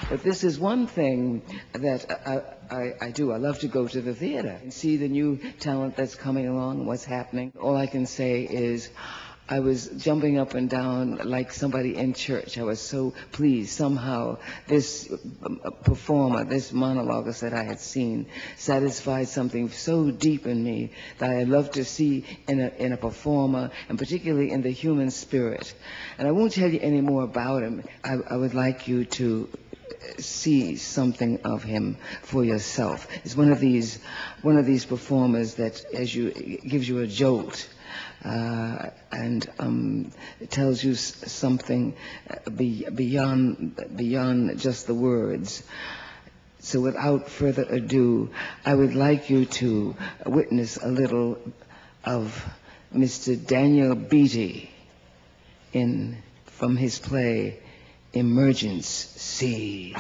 But this is one thing that I do. I love to go to the theater and see the new talent that's coming along, what's happening. All I can say is I was jumping up and down like somebody in church. I was so pleased. Somehow this performer, this monologuist that I had seen, satisfied something so deep in me that I love to see in a performer, and particularly in the human spirit. And I won't tell you any more about him. I would like you to see something of him for yourself. It's one of these performers that gives you a jolt. And it tells you something beyond just the words. So without further ado, I would like you to witness a little of Mr. Daniel Beaty from his play Emergency.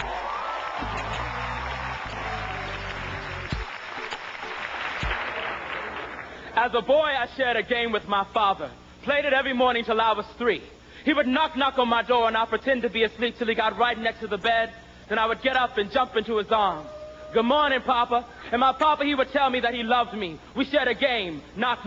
As a boy, I shared a game with my father. Played it every morning till I was 3. He would knock on my door, and I'd pretend to be asleep till he got right next to the bed. Then I would get up and jump into his arms. Good morning, Papa. And my papa, he would tell me that he loved me. We shared a game, knock.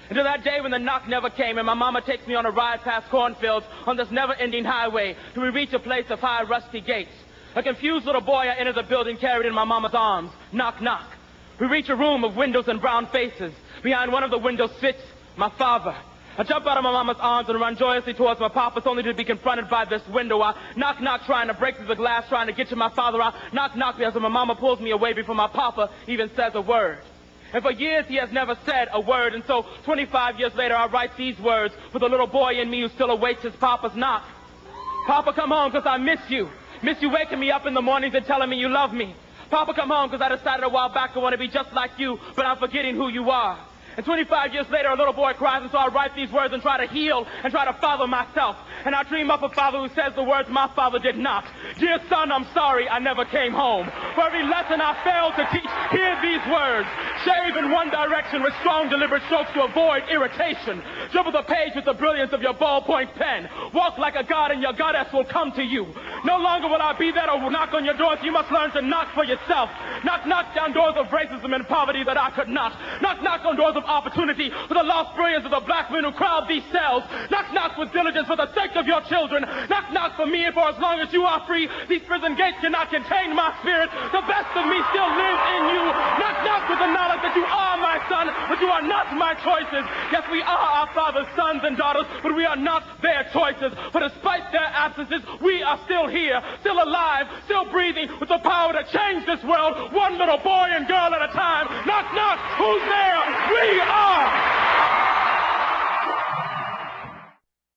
Until that day when the knock never came, and my mama takes me on a ride past cornfields on this never-ending highway till we reach a place of high rusty gates. A confused little boy, I enter the building carried in my mama's arms. Knock. We reach a room of windows and brown faces. Behind one of the windows sits my father. I jump out of my mama's arms and run joyously towards my papa's, only to be confronted by this window. I knock, trying to break through the glass, trying to get to my father. I knock as my mama pulls me away before my papa even says a word. And for years he has never said a word, and so 25 years later I write these words for the little boy in me who still awaits his papa's knock. Papa, come home, 'cause I miss you. Miss you waking me up in the mornings and telling me you love me. Papa, come home, 'cause I decided a while back I want to be just like you, but I'm forgetting who you are. And 25 years later, a little boy cries, and so I write these words and try to heal and try to father myself. And I dream up a father who says the words my father did not. Dear son, I'm sorry I never came home. For every lesson I failed to teach, hear these words. Shave in one direction with strong, deliberate strokes to avoid irritation. Dribble the page with the brilliance of your ballpoint pen. Walk like a god, and your goddess will come to you. No longer will I be there to knock on your doors. You must learn to knock for yourself. Knock down doors of racism and poverty that I could not. Knock on doors of opportunity for the lost brilliance of the black men who crowd these cells. Knock with diligence for the sake of your children. Knock for me, and for as long as you are free, these prison gates cannot contain my spirit. The best of me still lives in you. Knock with the knowledge that you are my son, but you are not my choices. Yes, we are our father's sons and daughters, but we are not their choices. For despite their absences, we are still here, still alive, still breathing, with the power to change this world, one little boy and girl at a time. Knock, who's there? We are